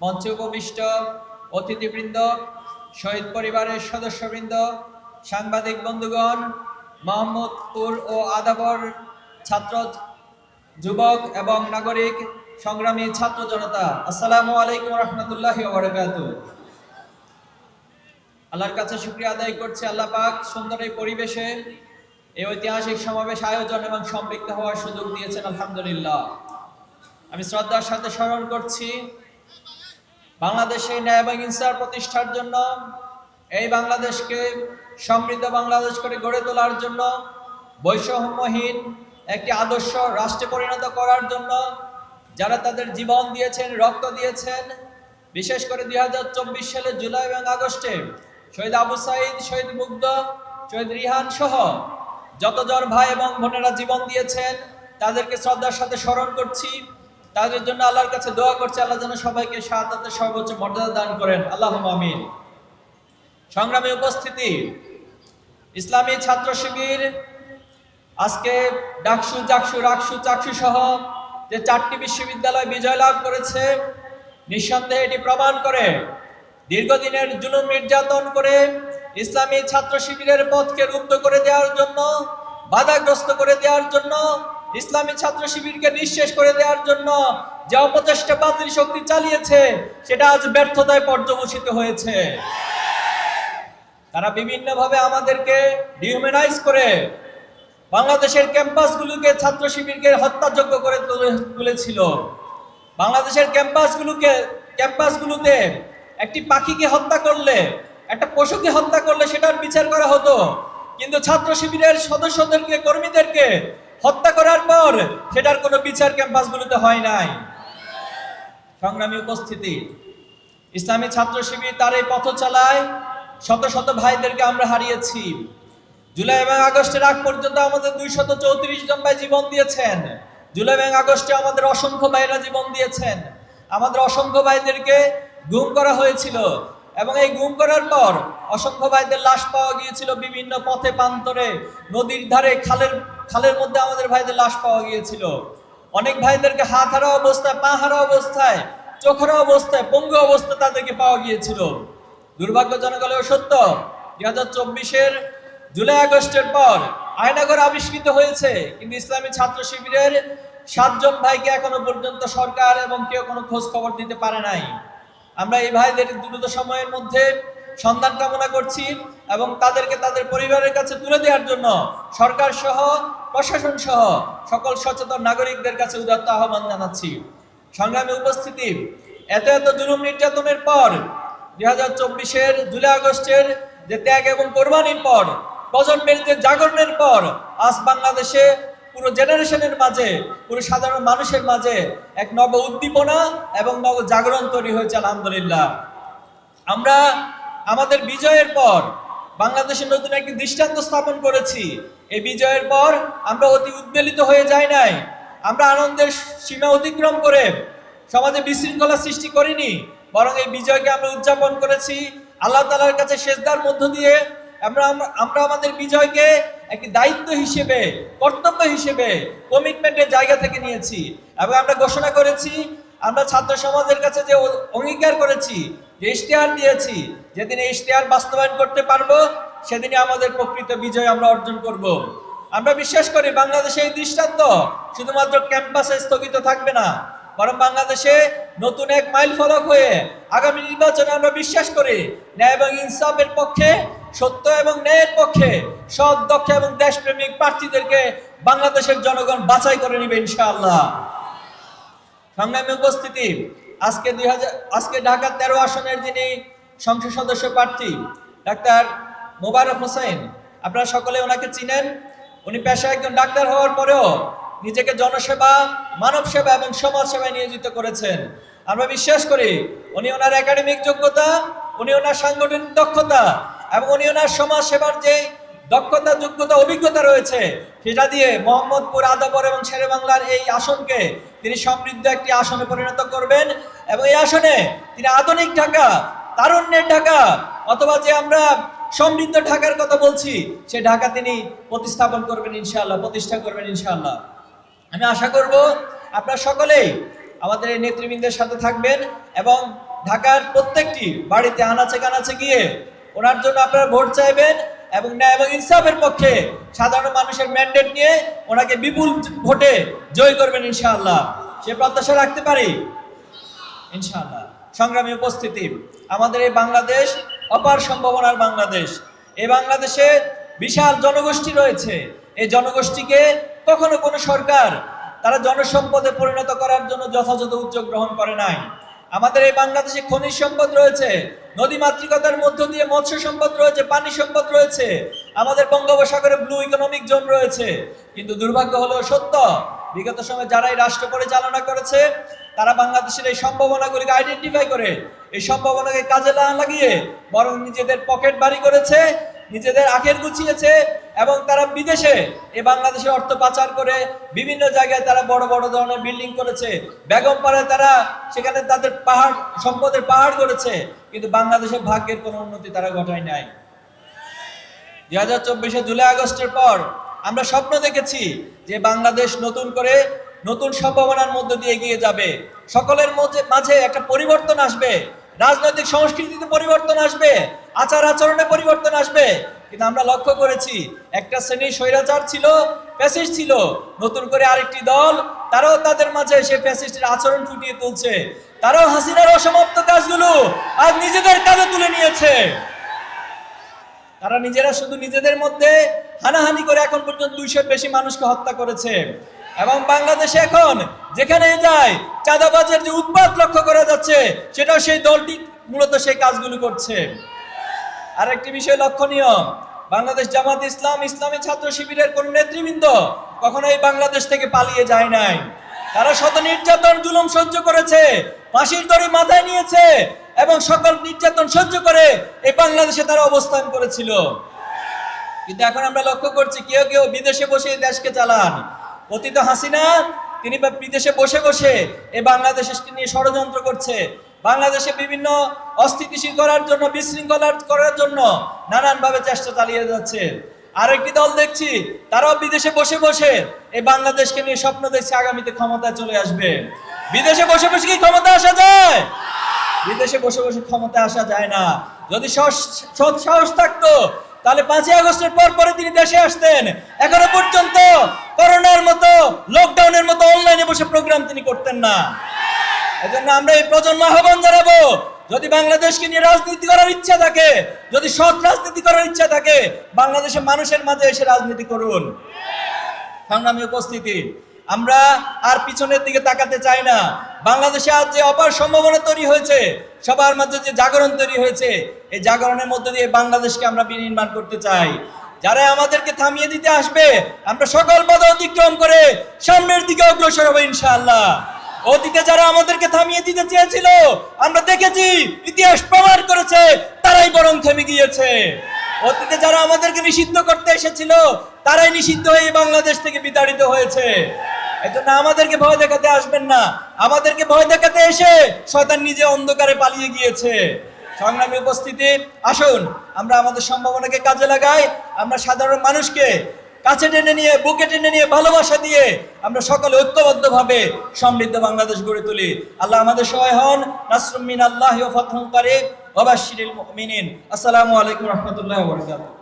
মঞ্চে উপবিষ্ট অতিথিবৃন্দ, শহীদ পরিবারের সদস্যবৃন্দ, সাংবাদিক বন্ধুগণ, মোহাম্মদপুর ও আদাবর ছাত্র, যুবক এবং নাগরিক, সংগ্রামী ছাত্র জনতা, আসসালামু আলাইকুম রহমতুল্লাহি ওয়া বারাকাতুহু। আল্লাহর কাছে শুকরিয়া আদায় করছি, আল্লাহ পাক সুন্দর এই পরিবেশে এই ঐতিহাসিক সমাবেশ আয়োজন এবং সম্পৃক্ত হওয়ার সুযোগ দিয়েছেন, আলহামদুলিল্লাহ। আমি শ্রদ্ধার সাথে স্মরণ করছি বাংলাদেশে ন্যায় এবং ইনসাফ প্রতিষ্ঠার জন্য, এই বাংলাদেশকে সমৃদ্ধ বাংলাদেশ করে গড়ে তোলার জন্য, বৈষম্যহীন একটি আদর্শ রাষ্ট্রে পরিণত করার জন্য যারা তাদের জীবন দিয়েছেন, রক্ত দিয়েছেন, বিশেষ করে 2024 সালের জুলাই এবং আগস্টে শহীদ আবু সাঈদ, শহীদ মুগ্ধ, শহীদ রিহান সহ যতজন ভাই এবং বোনেরা জীবন দিয়েছেন তাদেরকে শ্রদ্ধার সাথে স্মরণ করছি। তাদের জন্য আল্লাহর কাছে দোয়া করছি, আল্লাহ যেন সবাইকে শাহাদাতের সর্বোচ্চ মর্যাদা দান করেন, আল্লাহুম্মা আমিন। সংগ্রামী উপস্থিতি, ইসলামী ছাত্র শিবির আজকে ডাকসু, জাকসু, রাকসু, চাকসু সহ যে 4টি বিশ্ববিদ্যালয় বিজয় লাভ করেছে, নিঃসন্দেহে এটি প্রমাণ করে দীর্ঘদিনের জুলুম নির্যাতন করে ইসলামী ছাত্র শিবিরের পথকে রুদ্ধ করে দেওয়ার জন্য, বাধাগ্রস্ত করে দেওয়ার জন্য, ইসলামী ছাত্র শিবিরকে নিঃশেষ করে দেওয়ার জন্য যে অপচেষ্টা বাতিল শক্তি চালিয়েছে সেটা আজ ব্যর্থতায় পর্যবসিত হয়েছে। তারা বিভিন্নভাবে আমাদেরকে ডিহিউম্যানাইজ করে বাংলাদেশের ক্যাম্পাসগুলোকে ছাত্র শিবিরকে হত্যাযোগ্য করে তুলেছিল। বাংলাদেশের ক্যাম্পাসগুলোতে একটি পাখিকে হত্যা করলে, একটা পশুকে হত্যা করলে সেটার বিচার করা হতো, কিন্তু ছাত্র শিবিরের সদস্যদেরকে, কর্মীদেরকে হত্যা করার পর সেটার কোনো বিচার ক্যাম্পাসগুলোতে হয় নাই। সংগ্রামী উপস্থিতি, ইসলামী ছাত্র শিবির তার এই পথ চালায়, শত শত ভাইদেরকে আমরা হারিয়েছি। জুলাই এবং আগস্টের আগ পর্যন্ত আমাদের 234 জন ভাই জীবন দিয়েছেন। জুলাই এবং আগস্টে আমাদের অসংখ্য ভাইরা জীবন দিয়েছেন। আমাদের অসংখ্য ভাইদেরকে গুম করা হয়েছিল এবং এই গুম করার পর অসংখ্য ভাইদের লাশ পাওয়া গিয়েছিল বিভিন্ন পথে প্রান্তরে, নদীর ধারে, খালের মধ্যে আমাদের ভাইদের লাশ পাওয়া গিয়েছিল। অনেক ভাইদেরকে হাত হারা অবস্থায়, পা হারা অবস্থায়, চোখ হারা অবস্থায়, পঙ্গু অবস্থায় তাদেরকে পাওয়া গিয়েছিল। দুর্ভাগ্যজনক হলেও সত্য, 2024-এর জুলাই আগস্টের পর আয়নাঘর আবিষ্কৃত হয়েছে, কিন্তু ইসলামী ছাত্র শিবিরের 7 জন ভাইকে এখনো পর্যন্ত সরকার এবং কেউ কোনো খোঁজ খবর দিতে পারে নাই। আমরা এই ভাইদের দ্রুত সময়ের মধ্যে সন্ধান কামনা করছি এবং তাদেরকে তাদের পরিবারের কাছে তুলে দেওয়ার জন্য সরকার সহ, প্রশাসন সহ সকল সচেতন নাগরিকদের কাছে উদাত্ত আহ্বান জানাচ্ছি। সংগ্রামী উপস্থিতি, এত জুলুম নির্যাতনের পর 2024-এর জুলাই আগস্টের যে ত্যাগ এবং কোরবানির পর, প্রজন্মের যে জাগরণের পর আজ বাংলাদেশে পুরো জেনারেশনের মাঝে, পুরো সাধারণ মানুষের মাঝে এক নব উদ্দীপনা এবং নব জাগরণ তৈরি হয়েছে, আলহামদুলিল্লাহ। আমরা আমাদের বিজয়ের পর বাংলাদেশের নতুন একটি দৃষ্টান্ত স্থাপন করেছি। এই বিজয়ের পর আমরা অতি উদ্বেলিত হয়ে যাই নাই, আমরা আনন্দের সীমা অতিক্রম করে সমাজে বিশৃঙ্খলা সৃষ্টি করিনি, বরং এই বিজয়কে আমরা উদযাপন করেছি আল্লাহ তাআলার কাছে সেজদার মধ্য দিয়ে। আমরা আমাদের বিজয়কে একটি দায়িত্ব হিসেবে, কর্তব্য হিসেবে, কমিটমেন্টের জায়গা থেকে নিয়েছি এবং আমরা ঘোষণা করেছি, আমরা ছাত্র সমাজের কাছে যে অঙ্গীকার করেছি, যে ইশতেহার দিয়েছি, যেদিন এই ইশতেহার বাস্তবায়ন করতে পারবো সেদিনই আমাদের প্রকৃত বিজয় আমরা অর্জন করব। আমরা বিশ্বাস করি বাংলাদেশে এই দৃষ্টান্ত শুধুমাত্র ক্যাম্পাসে স্থগিত থাকবে না, বরং বাংলাদেশে নতুন এক মাইল ফলক হয়ে আগামী নির্বাচনে আমরা বিশ্বাস করি ন্যায় এবং ইনসাফের পক্ষে, সত্য এবং ন্যায়ের পক্ষে সৎ, দক্ষ এবং দেশপ্রেমিক প্রার্থীদেরকে বাংলাদেশের জনগণ বাছাই করে নেবে ইনশাআল্লাহ। সংগ্রামী উপস্থিতি, আজকে ঢাকা 13 আসনের যিনি সংসদ সদস্য প্রার্থী ডাক্তার মোবারক হোসেন, আপনারা সকলে ওনাকে চিনেন। উনি পেশায় একজন ডাক্তার হওয়ার পরেও নিজেকে জনসেবা, মানব সেবা এবং সমাজ সেবায় নিয়োজিত করেছেন। আমরা বিশ্বাস করি উনি ওনার একাডেমিক যোগ্যতা, উনি ওনার সাংগঠনিক দক্ষতা এবং উনি ওনার সমাজ সেবার যে দক্ষতা, যোগ্যতা, অভিজ্ঞতা রয়েছে সেটা দিয়ে মোহাম্মদপুর, আদাবর এবং শেরেবাংলার এই আসনকে তিনি সমৃদ্ধ একটি আসনে পরিণত করবেন এবং এই আসনে তিনি আধুনিক ঢাকা, তারুণ্যের ঢাকা, অথবা যে আমরা সমৃদ্ধ ঢাকার কথা বলছি সেই ঢাকা তিনি প্রতিষ্ঠা করবেন ইনশাআল্লাহ। আমি আশা করব আপনারা সকলেই আমাদের এই নেতৃবৃন্দের সাথে থাকবেন এবং ঢাকার প্রত্যেকটি বাড়িতে আনাচে কানাচে গিয়ে ওনার জন্য আপনারা ভোট চাইবেন এবং ন্যায় এবং ইনসাফের পক্ষে সাধারণ মানুষের ম্যান্ডেট নিয়ে ওনাকে বিপুল ভোটে জয় করবেন ইনশাআল্লাহ। সে প্রত্যাশা রাখতে পারি ইনশাআল্লাহ। সংগ্রামী উপস্থিতি, আমাদের এই বাংলাদেশ অপার সম্ভাবনার বাংলাদেশ। এই বাংলাদেশে বিশাল জনগোষ্ঠী রয়েছে। এই জনগোষ্ঠীকে কখনো কোনো সরকার তারা জনসম্পদে পরিণত করার জন্য যথাযথ উদ্যোগ গ্রহণ করে নাই। আমাদের এই বাংলাদেশে খনিজ সম্পদ রয়েছে, নদী মাতৃকতার মধ্য দিয়ে মৎস্য সম্পদ রয়েছে, পানি সম্পদ রয়েছে, আমাদের বঙ্গোপসাগরে ব্লু ইকোনমিক জোন রয়েছে। কিন্তু দুর্ভাগ্য হলো সত্য, বিগত সময়ে যারা এই রাষ্ট্র পরিচালনা করেছে তারা বাংলাদেশের এই সম্ভাবনাগুলিকে আইডেন্টিফাই করে এই সম্ভাবনাকে কাজে না লাগিয়ে বরং নিজেদের পকেট বাড়ি করেছে, নিজেদের আখের গুছিয়েছে এবং তারা বিদেশে এই বাংলাদেশের অর্থ পাচার করে বিভিন্ন জায়গায় তারা বড় বড় ধরনের বিল্ডিং করেছে। বেগমপাড়ায় তারা সেখানে তাদের পাহাড় সম্পদের পাহাড় করেছে, কিন্তু বাংলাদেশের ভাগ্যের কোনো উন্নতি তারা ঘটায় নাই। 2024 জুলাই আগস্টের পর আমরা স্বপ্ন দেখেছি যে বাংলাদেশ নতুন করে নতুন সম্ভাবনার মধ্য দিয়ে এগিয়ে যাবে, সকলের মাঝে একটা পরিবর্তন আসবে, রাজনৈতিক সংস্কৃতিতে পরিবর্তন আসবে, আচার আচরণে পরিবর্তন আসবে। কিন্তু আমরা লক্ষ্য করেছি একটা শ্রেণী স্বৈরাচার ছিল, ফ্যাসিস্ট ছিল, নতুন করে আরেকটি দল তারাও তাদের মাঝে সে ফ্যাসিস্টের আচরণ ফুটিয়ে তুলছে। তারাও হাসিনার অসমাপ্ত কাজগুলো আজ নিজেদের কাঁধে তুলে নিয়েছে। তারা নিজেরা শুধু নিজেদের মধ্যে হানাহানি করে এখন পর্যন্ত 200-র বেশি মানুষকে হত্যা করেছে এবং বাংলাদেশে এখন যেখানে যায় চাঁদাবাজের যে উৎপাত লক্ষ্য করা যাচ্ছে সেটাও সেই দলটি মূলত সেই কাজগুলো করছে। আরেকটি বিষয় লক্ষণীয়, বাংলাদেশ জামাত ইসলাম, ইসলামী ছাত্র শিবিরের কোন নেতৃবৃন্দ কখনো এই বাংলাদেশ থেকে পালিয়ে যায় নাই। তারা শত নির্যাতন জুলুম সহ্য করেছে, ফাঁসির দড়ি মাথায় নিয়েছে এবং সকল নির্যাতন সহ্য করে এই বাংলাদেশে তারা অবস্থান করেছিল। কিন্তু এখন আমরা লক্ষ্য করছি কেউ কেউ বিদেশে বসে দেশকে চালান। অতীত হাসিনা তিনি বিদেশে বসে বসে এই বাংলাদেশকে নিয়ে ষড়যন্ত্র করছে, বাংলাদেশে বিভিন্ন অস্থিতিশীল করার জন্য, বিশৃঙ্খলা করার জন্য নানানভাবে চেষ্টা চালিয়ে যাচ্ছে। আরেকটি দল দেখছি তারাও বিদেশে বসে বসে এই বাংলাদেশকে নিয়ে স্বপ্ন দেখছে আগামীতে ক্ষমতায় চলে আসবে। বিদেশে বসে বসে কি ক্ষমতা আসা যায়? বিদেশে বসে বসে ক্ষমতা আসা যায় না। যদি সৎ সাহস থাকতো তাহলে 5ই আগস্টের পরে তিনি দেশে আসতেন। এখনো পর্যন্ত করোনার মতো, লকডাউনের মতো অনলাইনে বসে প্রোগ্রাম তিনি করতেন না। এজন্য আমরা এই প্রজন্ম আহ্বান জানাবো, যদি বাংলাদেশকে নিয়ে রাজনীতি করার ইচ্ছা থাকে, যদি সৎ রাজনীতি করার ইচ্ছা থাকে, বাংলাদেশের মানুষের মাঝে এসে রাজনীতি করুন। সংগ্রামী উপস্থিতি, আমরা আর পিছনের দিকে তাকাতে চাই না। বাংলাদেশে আজ যে অপার সম্ভাবনা তৈরি হয়েছে, সবার মাঝে যে জাগরণ তৈরি হয়েছে, এই জাগরণের মধ্যে দিয়ে বাংলাদেশকে আমরা বিনির্মাণ করতে চাই। যারা আমাদেরকে থামিয়ে দিতে আসবে, আমরা সকল বাধা অতিক্রম করে সামনের দিকে অগ্রসর হবো ইনশাআল্লাহ। অতীতে যারা আমাদেরকে থামিয়ে দিতে চেয়েছিল, আমরা দেখেছি ইতিহাস প্রমাণ করেছে তারাই বরং থেমে গিয়েছে। অতীতে যারা আমাদেরকে নিষিদ্ধ করতে এসেছিল, তারাই নিষিদ্ধ হয়ে বাংলাদেশ থেকে বিতাড়িত হয়েছে। এজন্য আমাদেরকে ভয় দেখাতে আসবেন না। আমাদেরকে ভয় দেখাতে এসে শয়তান নিজে অন্ধকারে পালিয়ে গিয়েছে। সংগ্রামী উপস্থিতি, আসুন আমরা আমাদের সম্ভাবনাকে কাজে লাগাই। আমরা সাধারণ মানুষকে কাছে টেনে নিয়ে, বুকে টেনে নিয়ে, ভালোবাসা দিয়ে আমরা সকলে ঐক্যবদ্ধভাবে সমৃদ্ধ বাংলাদেশ গড়ে তুলি। আল্লাহ আমাদের সহায় হন। নাসরুম মিনাল্লাহি ওয়া ফাতহুন কারীব ওয়া বাশশিরিল মুমিনিন। আসসালামু আলাইকুম ওয়া রাহমাতুল্লাহি ওয়া বারাকাতুহু।